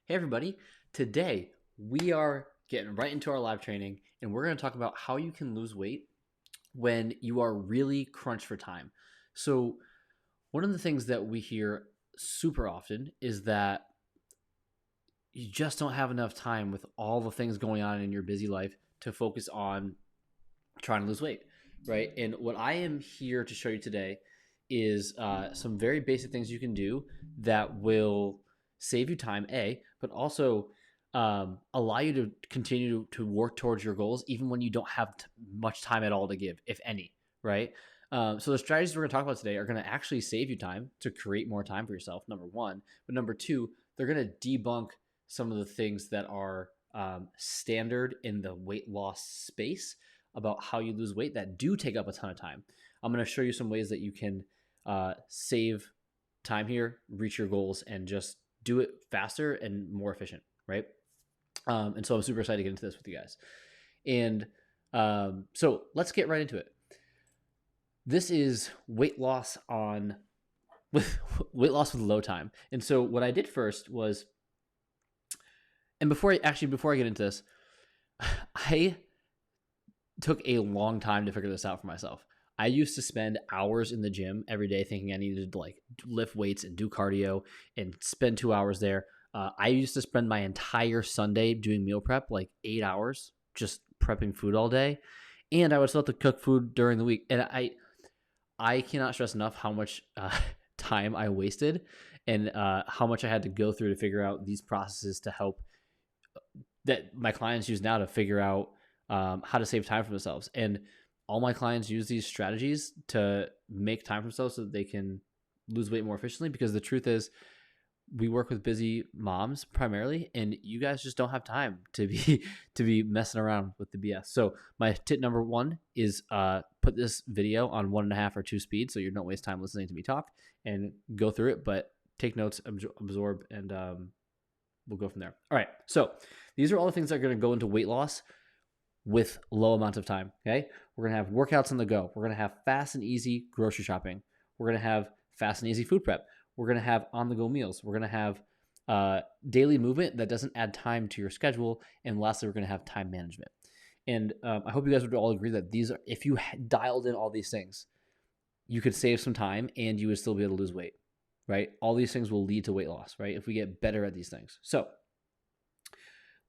Hey everybody, today we are getting right into our live training and we're going to talk about how you can lose weight when you are really crunched for time. So, one of the things that we hear super often is that you just don't have enough time with all the things going on in your busy life to focus on trying to lose weight, right? And what I am here to show you today is some very basic things you can do that will save you time, but also allow you to continue to work towards your goals even when you don't have much time at all to give, if any, right? So the strategies we're going to talk about today are going to actually save you time to create more time for yourself, number one. But number two, they're going to debunk some of the things that are standard in the weight loss space about how you lose weight that do take up a ton of time. I'm going to show you some ways that you can save time here, reach your goals, and just do it faster and more efficient, right? And so I'm super excited to get into this with you guys. And so let's get right into it. This is weight loss with low time. And so what I did first was, and before I get into this, I took a long time to figure this out for myself. I used to spend hours in the gym every day thinking I needed to like lift weights and do cardio and spend 2 hours there. I used to spend my entire Sunday doing meal prep, like 8 hours, just prepping food all day. And I would still have to cook food during the week. And I cannot stress enough how much time I wasted and how much I had to go through to figure out these processes to help that my clients use now to figure out how to save time for themselves. And all my clients use these strategies to make time for themselves so that they can lose weight more efficiently, because the truth is we work with busy moms primarily, and you guys just don't have time to be messing around with the BS. So my tip number one is put this video on 1.5 or 2 speed so you don't waste time listening to me talk, and go through it, but take notes, absorb, and we'll go from there. All right, so these are all the things that are going to go into weight loss with low amounts of time, okay? We're going to have workouts on the go. We're going to have fast and easy grocery shopping. We're going to have fast and easy food prep. We're going to have on-the-go meals. We're going to have daily movement that doesn't add time to your schedule. And lastly, we're going to have time management. And I hope you guys would all agree that these are, if you dialed in all these things, you could save some time and you would still be able to lose weight, right? All these things will lead to weight loss, right? If we get better at these things. So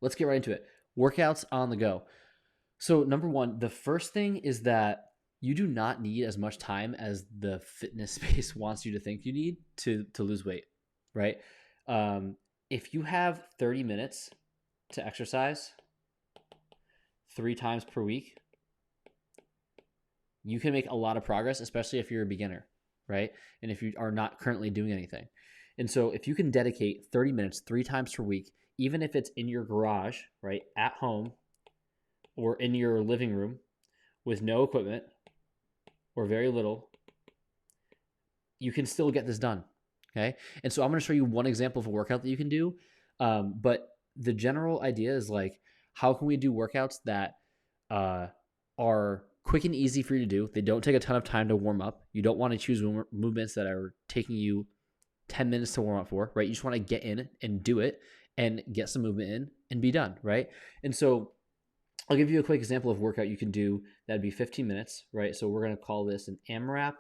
let's get right into it. Workouts on the go. So number one, the first thing is that you do not need as much time as the fitness space wants you to think you need to lose weight, right? If you have 30 minutes to exercise 3 times per week, you can make a lot of progress, especially if you're a beginner, right? And if you are not currently doing anything. And so if you can dedicate 30 minutes 3 times per week, even if it's in your garage, right, at home, or in your living room with no equipment or very little, you can still get this done, okay? And so I'm going to show you one example of a workout that you can do, but the general idea is like, how can we do workouts that are quick and easy for you to do? They don't take a ton of time to warm up. You don't want to choose movements that are taking you 10 minutes to warm up for, right? You just want to get in and do it and get some movement in and be done, right? And so I'll give you a quick example of workout you can do. That'd be 15 minutes, right? So we're going to call this an AMRAP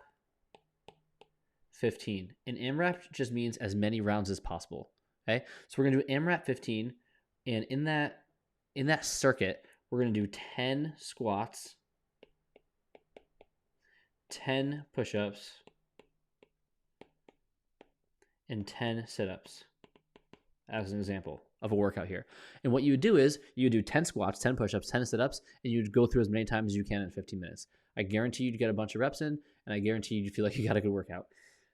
15. An AMRAP just means as many rounds as possible, okay? So we're going to do AMRAP 15, and in that circuit, we're going to do 10 squats, 10 push-ups, and 10 sit-ups as an example of a workout here. And what you would do is you would do 10 squats, 10 push-ups, 10 sit-ups, and you'd go through as many times as you can in 15 minutes. I guarantee you'd get a bunch of reps in, and I guarantee you'd feel like you got a good workout.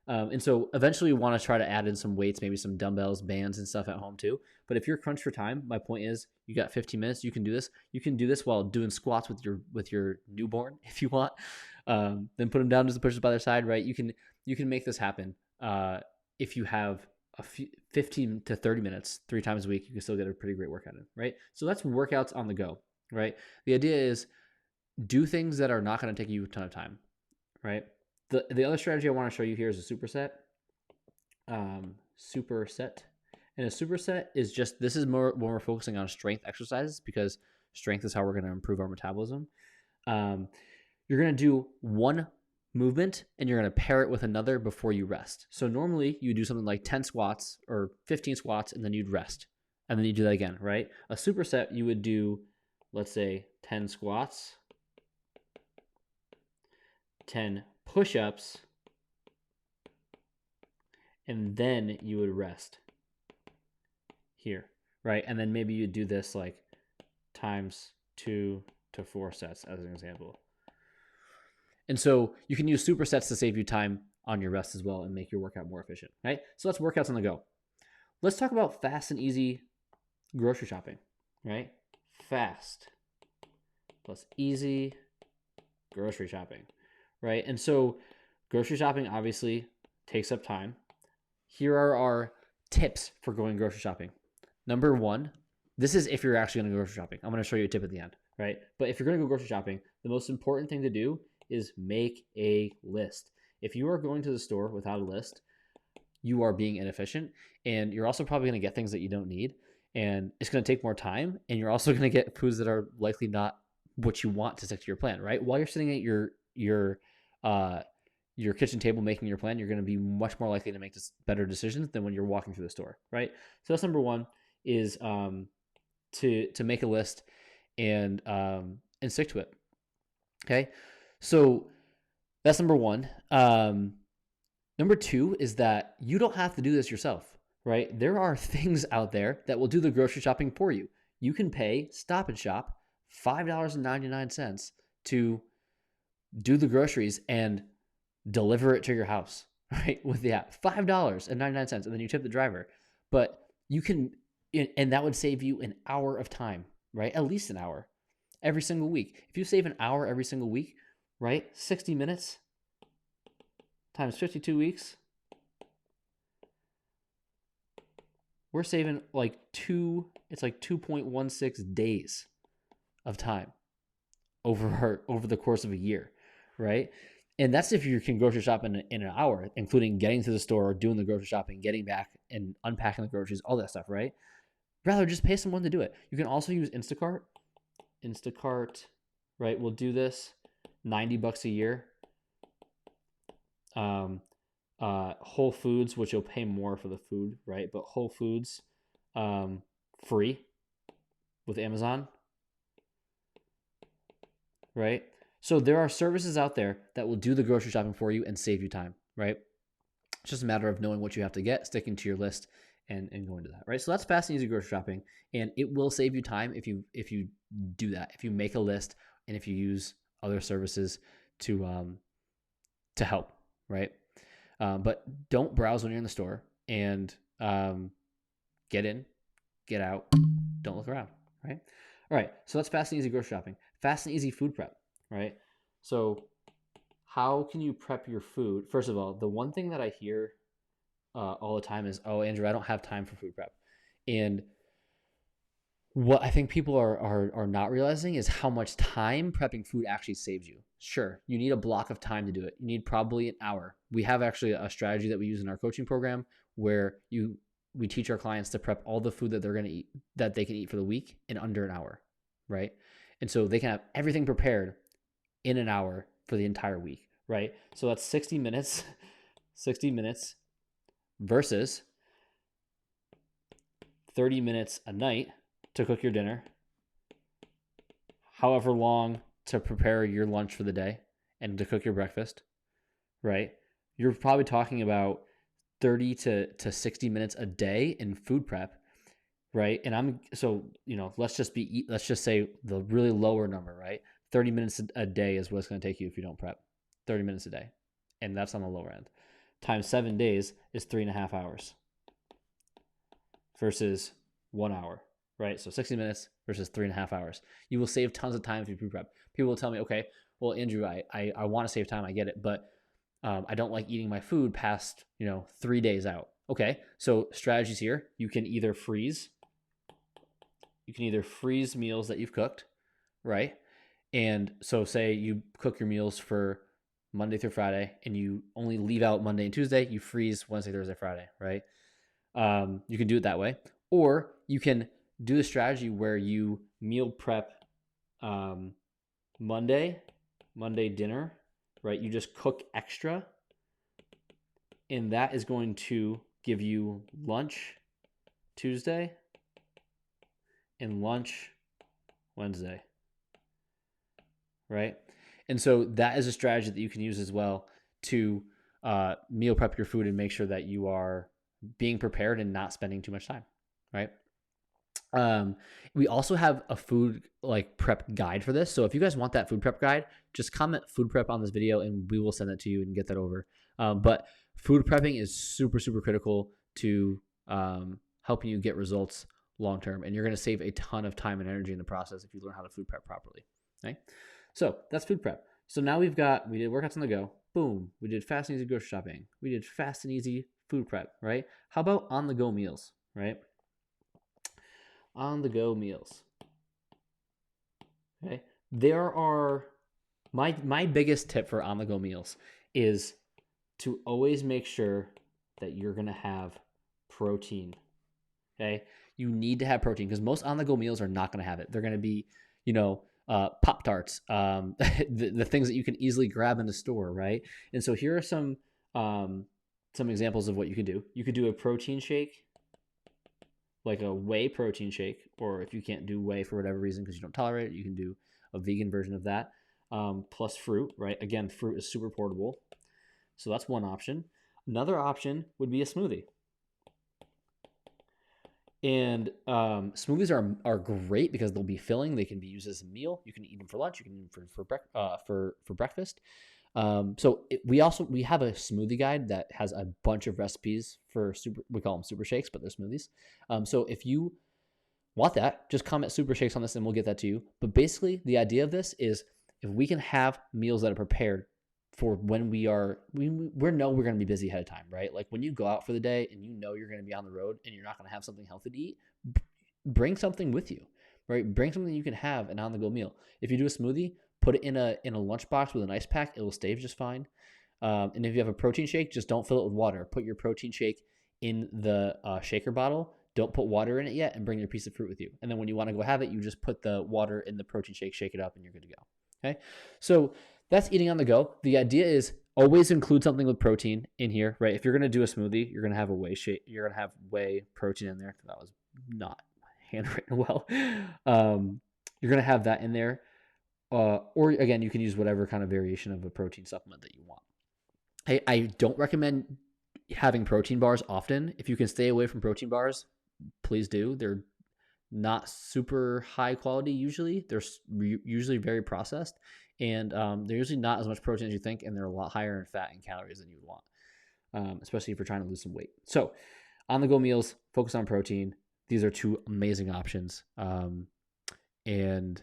And so eventually you want to try to add in some weights, maybe some dumbbells, bands, and stuff at home too. But if you're crunched for time, my point is you got 15 minutes, you can do this. You can do this while doing squats with your newborn if you want. Then put them down, just push by their side, right? You can make this happen if you have 15 to 30 minutes 3 times a week. You can still get a pretty great workout in, right? So that's workouts on the go, right? The idea is do things that are not going to take you a ton of time, right? The other strategy I want to show you here is a superset. And a superset is just, this is more when we're focusing on strength exercises, because strength is how we're going to improve our metabolism. Um, you're going to do one movement and you're going to pair it with another before you rest. So normally you do something like 10 squats or 15 squats and then you'd rest. And then you do that again, right? A superset, you would do, let's say, 10 squats, 10 push-ups, and then you would rest here, right? And then maybe you do this like times 2 to 4 sets as an example. And so you can use supersets to save you time on your rest as well and make your workout more efficient, right? So that's workouts on the go. Let's talk about fast and easy grocery shopping, right? Fast plus easy grocery shopping, right? And so grocery shopping obviously takes up time. Here are our tips for going grocery shopping. Number one, this is if you're actually going to go grocery shopping. I'm going to show you a tip at the end, right? But if you're going to go grocery shopping, the most important thing to do is make a list. If you are going to the store without a list, you are being inefficient, and you're also probably going to get things that you don't need, and it's going to take more time, and you're also going to get foods that are likely not what you want to stick to your plan, right? While you're sitting at your kitchen table making your plan, you're going to be much more likely to make better decisions than when you're walking through the store, right? So that's number one, is to make a list and stick to it. Okay, so that's number one. Number two is that you don't have to do this yourself, right? There are things out there that will do the grocery shopping for you. You can pay Stop and Shop $5.99 to do the groceries and deliver it to your house, right? With the app, $5.99, and then you tip the driver. But you can, and that would save you an hour of time, right? At least an hour every single week. If you save an hour every single week, right? 60 minutes times 52 weeks, we're saving like it's like 2.16 days of time over the course of a year, right? And that's if you can grocery shop in an hour, including getting to the store, doing the grocery shopping, getting back and unpacking the groceries, all that stuff, right? Rather just pay someone to do it. You can also use Instacart, right? We'll do this, $90 a year. Whole Foods, which you'll pay more for the food, right? But Whole Foods, free with Amazon, right? So there are services out there that will do the grocery shopping for you and save you time, right? It's just a matter of knowing what you have to get, sticking to your list, and going to that, right? So that's fast and easy grocery shopping, and it will save you time if you do that, if you make a list and if you use other services to help, right? But don't browse when you're in the store, and get in, get out, don't look around, right? All right, so that's fast and easy grocery shopping. Fast and easy food prep, right? So how can you prep your food? First of all, the one thing that I hear all the time is, oh, Andrew, I don't have time for food prep. And what I think people are not realizing is how much time prepping food actually saves you. Sure, you need a block of time to do it. You need probably an hour. We have actually a strategy that we use in our coaching program where we teach our clients to prep all the food that they're going to eat, that they can eat for the week, in under an hour, right? And so they can have everything prepared in an hour for the entire week, right? So that's 60 minutes versus 30 minutes a night to cook your dinner, however long to prepare your lunch for the day and to cook your breakfast, right? You're probably talking about 30 to 60 minutes a day in food prep, right? And let's just say the really lower number, right? 30 minutes a day is what it's going to take you if you don't prep. 30 minutes a day. And that's on the lower end. Times 7 days is 3.5 hours versus 1 hour, right? So 60 minutes versus 3.5 hours. You will save tons of time if you pre-prep. People will tell me, okay, well, Andrew, I want to save time. I get it. But I don't like eating my food past, 3 days out. Okay, so strategies here. You can either freeze meals that you've cooked, right? And so say you cook your meals for Monday through Friday and you only leave out Monday and Tuesday, you freeze Wednesday, Thursday, Friday, right? You can do it that way, or you can do the strategy where you meal prep um, Monday dinner, right? You just cook extra, and that is going to give you lunch Tuesday and lunch Wednesday, right? And so that is a strategy that you can use as well to meal prep your food and make sure that you are being prepared and not spending too much time, right? We also have a food like prep guide for this. So if you guys want that food prep guide, just comment food prep on this video and we will send it to you and get that over. But food prepping is super, super critical to helping you get results long term. And you're going to save a ton of time and energy in the process if you learn how to food prep properly. Okay? So that's food prep. So now we did workouts on the go. Boom. We did fast and easy grocery shopping. We did fast and easy food prep, right? How about on the go meals, right? On the go meals. Okay. There are my biggest tip for on the go meals is to always make sure that you're going to have protein. Okay. You need to have protein because most on the go meals are not going to have it. They're going to be, Pop-Tarts, the things that you can easily grab in the store, right? And so here are some examples of what you could do. You could do a protein shake, like a whey protein shake, or if you can't do whey for whatever reason because you don't tolerate it, you can do a vegan version of that, plus fruit, right? Again, fruit is super portable. So that's one option. Another option would be a smoothie. And smoothies are great because they'll be filling. They can be used as a meal. You can eat them for lunch. You can eat them for breakfast. We have a smoothie guide that has a bunch of recipes for we call them super shakes, but they're smoothies. So if you want that, just comment super shakes on this and we'll get that to you. But basically the idea of this is if we can have meals that are prepared for when we know we're going to be busy ahead of time, right? Like when you go out for the day and you're going to be on the road and you're not going to have something healthy to eat, bring something with you, right? Bring something you can have an on-the-go meal. If you do a smoothie, put it in a lunchbox with an ice pack. It will stay just fine. And if you have a protein shake, just don't fill it with water. Put your protein shake in the shaker bottle. Don't put water in it yet and bring your piece of fruit with you. And then when you want to go have it, you just put the water in the protein shake, shake it up, and you're good to go. Okay? So that's eating on the go. The idea is always include something with protein in here, right? If you're going to do a smoothie, you're going to have a whey shake. You're going to have whey protein in there. That was not handwritten well. You're going to have that in there. Or again, you can use whatever kind of variation of a protein supplement that you want. I don't recommend having protein bars often. If you can stay away from protein bars, please do. They're not super high quality usually. They're usually very processed, and they're usually not as much protein as you think, and they're a lot higher in fat and calories than you would want, especially if you're trying to lose some weight. So on the go meals, focus on protein. These are two amazing options. And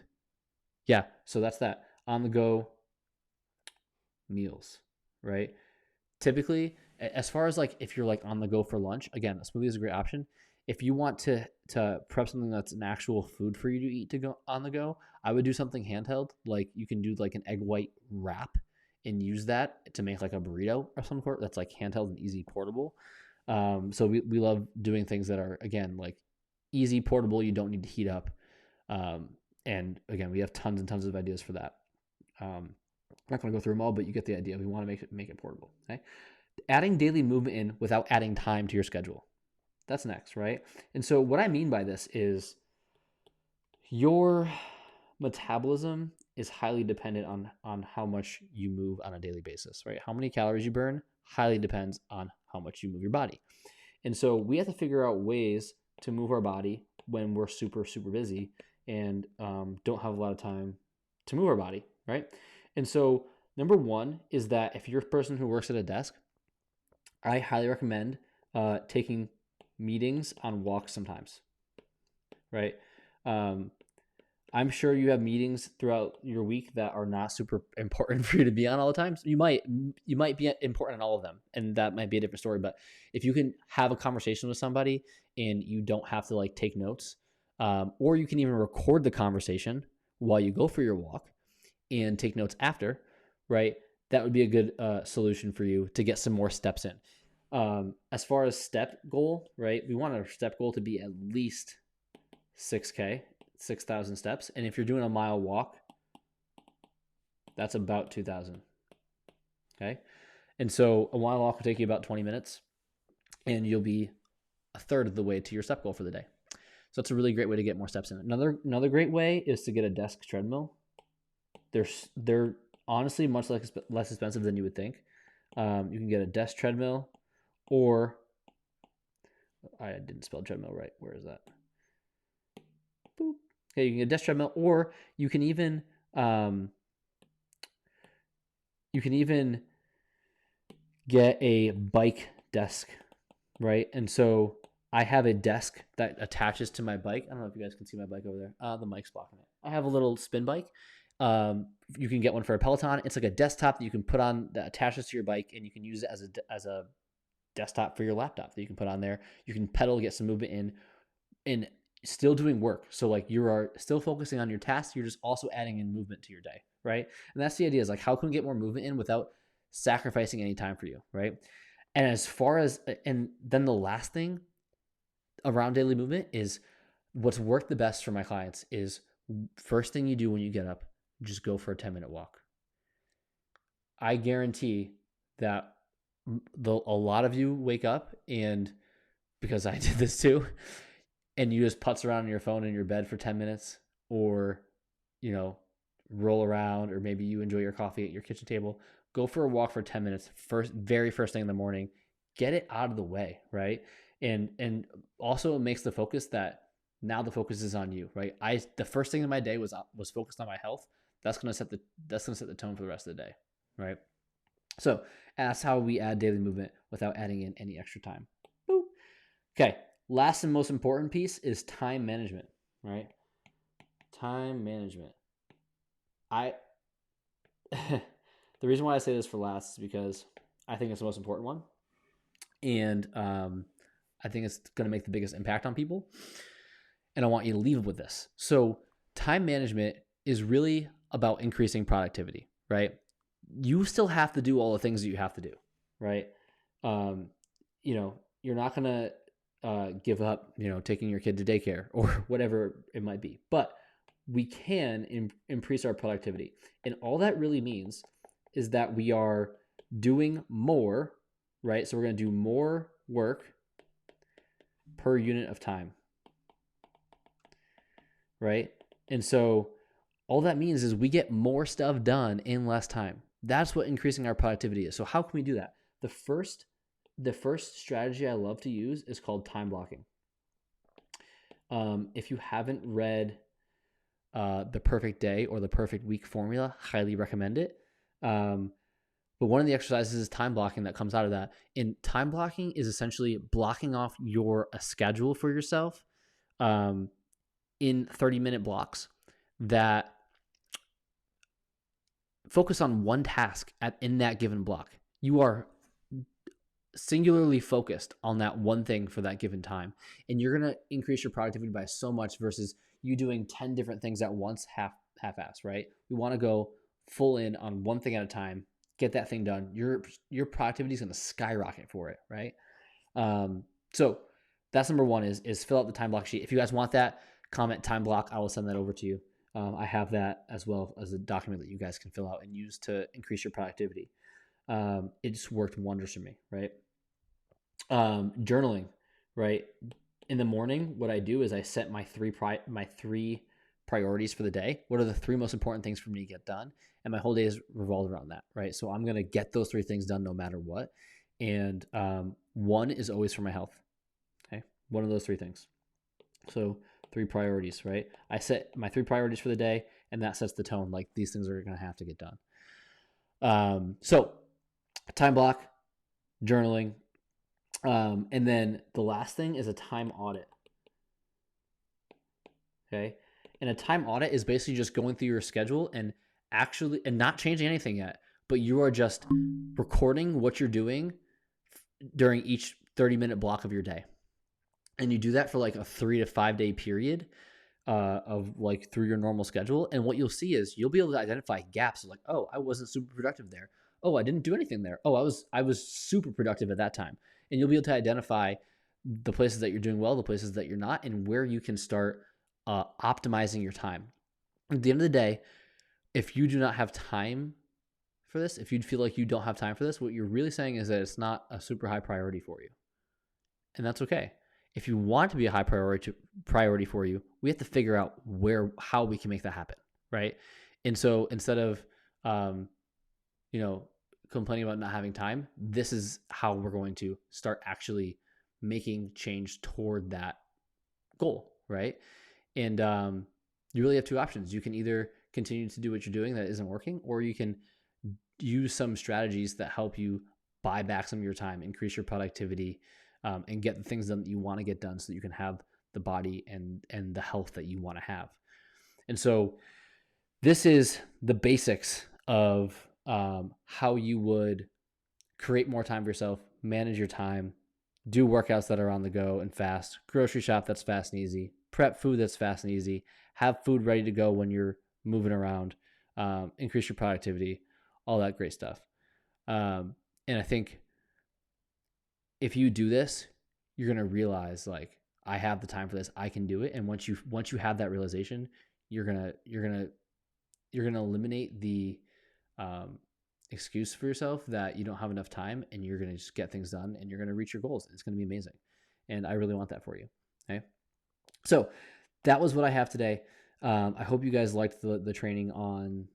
yeah, so that's that. On the go meals, right? Typically, as far as like if you're like on the go for lunch, again, a smoothie is a great option. If you want to prep something that's an actual food for you to eat to go on the go, I would do something handheld. Like you can do like an egg white wrap and use that to make like a burrito of some sort that's like handheld and easy portable. So we love doing things that are, again, like easy portable. You don't need to heat up. And again, we have tons and tons of ideas for that. I'm not going to go through them all, but you get the idea. We want to make it portable. Okay. Adding daily movement in without adding time to your schedule. That's next, right? And so what I mean by this is your metabolism is highly dependent on how much you move on a daily basis, right? How many calories you burn highly depends on how much you move your body. And so we have to figure out ways to move our body when we're super, super busy and don't have a lot of time to move our body, right? And so number one is that if you're a person who works at a desk, I highly recommend taking meetings on walks sometimes, right? I'm sure you have meetings throughout your week that are not super important for you to be on all the time. So you might be important on all of them, and that might be a different story. But if you can have a conversation with somebody and you don't have to like take notes, or you can even record the conversation while you go for your walk and take notes after, right? That would be a good solution for you to get some more steps in. As far as step goal, right? We want our step goal to be at least 6K, 6,000 steps. And if you're doing a mile walk, that's about 2,000. Okay. And so a mile walk will take you about 20 minutes and you'll be a third of the way to your step goal for the day. So it's a really great way to get more steps in. Another great way is to get a desk treadmill. They're honestly much less expensive than you would think. You can get a desk treadmill, or I didn't spell treadmill right. Where is that? Boop. Okay, you can get a desk treadmill, or you can even get a bike desk, right? And so I have a desk that attaches to my bike. I don't know if you guys can see my bike over there. The mic's blocking it. I have a little spin bike. You can get one for a Peloton. It's like a desktop that you can put on that attaches to your bike, and you can use it as a desktop for your laptop that you can put on there. You can pedal, get some movement in, and still doing work. So like you are still focusing on your tasks. You're just also adding in movement to your day, right? And that's the idea, is like, how can we get more movement in without sacrificing any time for you, right? And as far as, and then the last thing around daily movement is what's worked the best for my clients is first thing you do when you get up, just go for a 10-minute walk. I guarantee that a lot of you wake up, and because I did this too, and you just putz around on your phone in your bed for 10 minutes, or, roll around, or maybe you enjoy your coffee at your kitchen table. Go for a walk for 10 minutes, very first thing in the morning. Get it out of the way, right? And also it makes the focus that now the focus is on you, right? The first thing in my day was focused on my health. That's gonna set the tone for the rest of the day, right? So that's how we add daily movement without adding in any extra time. Boop. Okay, last and most important piece is time management, right? Time management. The reason why I say this for last is because I think it's the most important one. And I think it's going to make the biggest impact on people. And I want you to leave with this. So time management is really about increasing productivity, right? You still have to do all the things that you have to do, right? You're not going to give up, taking your kid to daycare or whatever it might be. But we can increase our productivity. And all that really means is that we are doing more, right? So we're going to do more work per unit of time, right? And so all that means is we get more stuff done in less time. That's what increasing our productivity is. So how can we do that? The first strategy I love to use is called time blocking. If you haven't read The Perfect Day or The Perfect Week Formula, highly recommend it. But one of the exercises is time blocking that comes out of that. And time blocking is essentially blocking off a schedule for yourself in 30-minute blocks that focus on one task in that given block. You are singularly focused on that one thing for that given time. And you're going to increase your productivity by so much versus you doing 10 different things at once, half-ass, right? We want to go full in on one thing at a time, get that thing done. Your productivity is going to skyrocket for it, right? So that's number one is fill out the time block sheet. If you guys want that, comment time block. I will send that over to you. I have that as well as a document that you guys can fill out and use to increase your productivity. It's worked wonders for me, right? Journaling, right? In the morning, what I do is I set my three priorities for the day. What are the three most important things for me to get done? And my whole day is revolved around that, right? So I'm going to get those three things done no matter what. And one is always for my health. Okay. One of those three things. So 3 priorities, right? I set my 3 priorities for the day, and that sets the tone. Like, these things are going to have to get done. So time block, journaling. And then the last thing is a time audit. Okay. And a time audit is basically just going through your schedule and not changing anything yet, but you are just recording what you're doing during each 30-minute block of your day. And you do that for like a 3 to 5 day period of like through your normal schedule. And what you'll see is you'll be able to identify gaps. Like, oh, I wasn't super productive there. Oh, I didn't do anything there. Oh, I was super productive at that time. and you'll be able to identify the places that you're doing well, the places that you're not, and where you can start optimizing your time. At the end of the day, if you do not have time for this, if you feel like you don't have time for this, what you're really saying is that it's not a super high priority for you. And that's okay. If you want to be a high priority for you, we have to figure out how we can make that happen, right? And so instead of you know, complaining about not having time, this is how we're going to start actually making change toward that goal, right? And you really have two options. You can either continue to do what you're doing that isn't working, or you can use some strategies that help you buy back some of your time, increase your productivity, and get the things done that you want to get done so that you can have the body and the health that you want to have. And so this is the basics of how you would create more time for yourself, manage your time, do workouts that are on the go and fast, grocery shop that's fast and easy, prep food that's fast and easy, have food ready to go when you're moving around, increase your productivity, all that great stuff. And I think if you do this, you're going to realize like, I have the time for this. I can do it. And once you have that realization, you're going to eliminate the excuse for yourself that you don't have enough time, and you're going to just get things done and you're going to reach your goals. It's going to be amazing. And I really want that for you. Okay. So that was what I have today. I hope you guys liked the training on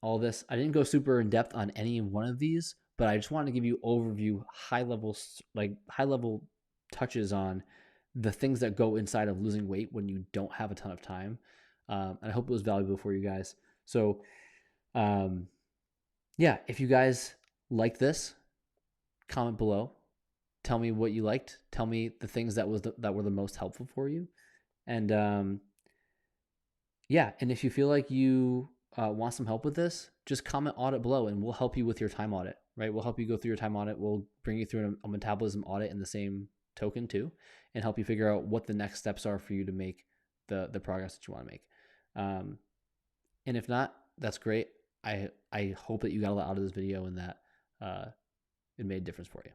all this. I didn't go super in depth on any one of these, but I just wanted to give you overview, high level touches on the things that go inside of losing weight when you don't have a ton of time. And I hope it was valuable for you guys. So, yeah, if you guys like this, comment below. Tell me what you liked. Tell me the things that were the most helpful for you. And yeah, and if you feel like you want some help with this, just comment audit below and we'll help you with your time audit, right? We'll help you go through your time audit. We'll bring you through a metabolism audit in the same token too, and help you figure out what the next steps are for you to make the progress that you want to make. And if not, that's great. I hope that you got a lot out of this video and that it made a difference for you.